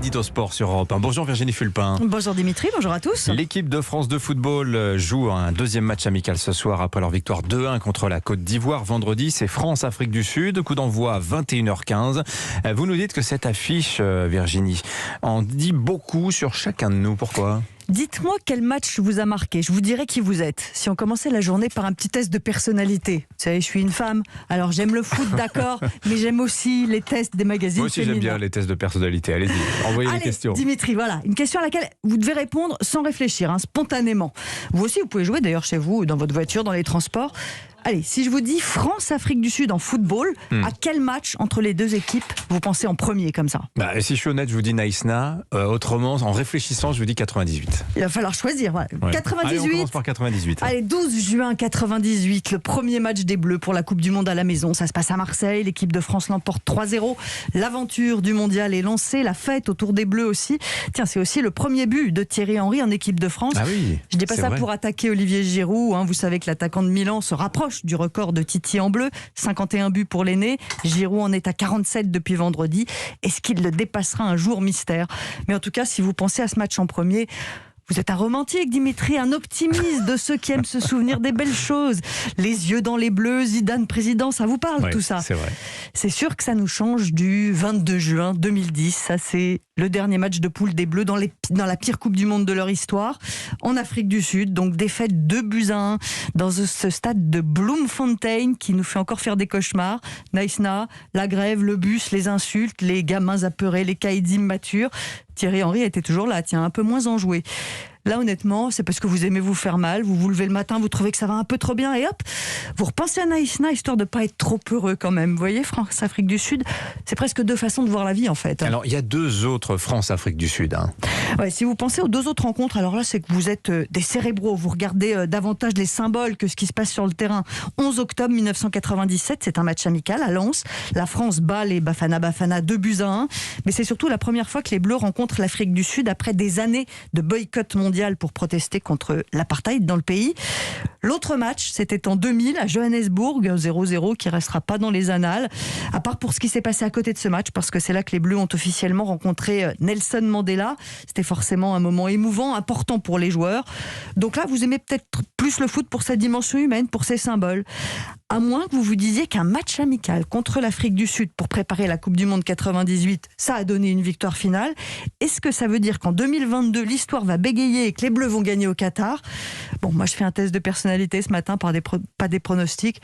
l'édito sport sur Europe 1. Bonjour Virginie Fulpin. Bonjour Dimitri, bonjour à tous. L'équipe de France de football joue un deuxième match amical ce soir après leur victoire 2-1 contre la Côte d'Ivoire. Vendredi, c'est France-Afrique du Sud, coup d'envoi à 21h15. Vous nous dites que cette affiche, Virginie, en dit beaucoup sur chacun de nous. Pourquoi ? Dites-moi quel match vous a marqué, je vous dirai qui vous êtes. Si on commençait la journée par un petit test de personnalité. Vous savez, je suis une femme, alors j'aime le foot, d'accord, mais j'aime aussi les tests des magazines Moi aussi féminins. j'aime bien les tests de personnalité, allez-y, envoyez les questions. Dimitri, voilà, une question à laquelle vous devez répondre sans réfléchir, spontanément. Vous aussi, vous pouvez jouer d'ailleurs chez vous, dans votre voiture, dans les transports. Allez, si je vous dis France-Afrique du Sud en football, à quel match entre les deux équipes vous pensez en premier comme ça ? Si je suis honnête, je vous dis Naïsna. Autrement, en réfléchissant, je vous dis 98. Il va falloir choisir. Voilà. Ouais. 98. Allez, on commence par 98. Allez, 12 juin 98, le premier match des Bleus pour la Coupe du Monde à la maison. Ça se passe à Marseille, l'équipe de France l'emporte 3-0. L'aventure du mondial est lancée, la fête autour des Bleus aussi. Tiens, c'est aussi le premier but de Thierry Henry en équipe de France. Ah oui, je dis pas ça vrai. pour attaquer Olivier Giroud. Vous savez que l'attaquant de Milan se rapproche du record de Titi en bleu. 51 buts pour l'aîné. Giroud en est à 47 depuis vendredi. Est-ce qu'il le dépassera un jour, mystère ? Mais en tout cas, si vous pensez à ce match en premier, vous êtes un romantique, Dimitri, un optimiste de ceux qui aiment se souvenir des belles choses. Les yeux dans les bleus, Zidane président, ça vous parle tout ça ? C'est vrai. C'est sûr que ça nous change du 22 juin 2010. Ça, c'est le dernier match de poule des Bleus dans la pire Coupe du Monde de leur histoire. En Afrique du Sud, donc défaite 2-1 dans ce stade de Bloemfontein qui nous fait encore faire des cauchemars. Naïsna, la grève, le bus, les insultes, les gamins apeurés, les caïds immatures. Thierry Henry était toujours là, un peu moins enjoué. Là, honnêtement, c'est parce que vous aimez vous faire mal, vous vous levez le matin, vous trouvez que ça va un peu trop bien, et hop, vous repensez à Naïsna, histoire de ne pas être trop heureux quand même. Vous voyez, France-Afrique du Sud, c'est presque deux façons de voir la vie, en fait. Alors, il y a deux autres France-Afrique du Sud. Ouais, si vous pensez aux deux autres rencontres, alors là, c'est que vous êtes des cérébraux, vous regardez davantage les symboles que ce qui se passe sur le terrain. 11 octobre 1997, c'est un match amical à Lens. La France bat les Bafana 2-1, mais c'est surtout la première fois que les Bleus rencontrent l'Afrique du Sud après des années de boycott mondial pour protester contre l'apartheid dans le pays. L'autre match, c'était en 2000 à Johannesburg, 0-0 qui restera pas dans les annales, à part pour ce qui s'est passé à côté de ce match, parce que c'est là que les Bleus ont officiellement rencontré Nelson Mandela. C'était forcément un moment émouvant, important pour les joueurs. Donc là, vous aimez peut-être plus le foot pour sa dimension humaine, pour ses symboles. À moins que vous vous disiez qu'un match amical contre l'Afrique du Sud pour préparer la Coupe du Monde 98, ça a donné une victoire finale. Est-ce que ça veut dire qu'en 2022, l'histoire va bégayer et que les Bleus vont gagner au Qatar ? Bon, moi je fais un test de personnalité ce matin, pas des pronostics,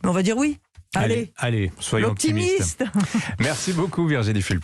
mais on va dire oui. Allez, soyons optimistes. L'optimiste. Merci beaucoup Virginie Fulpin.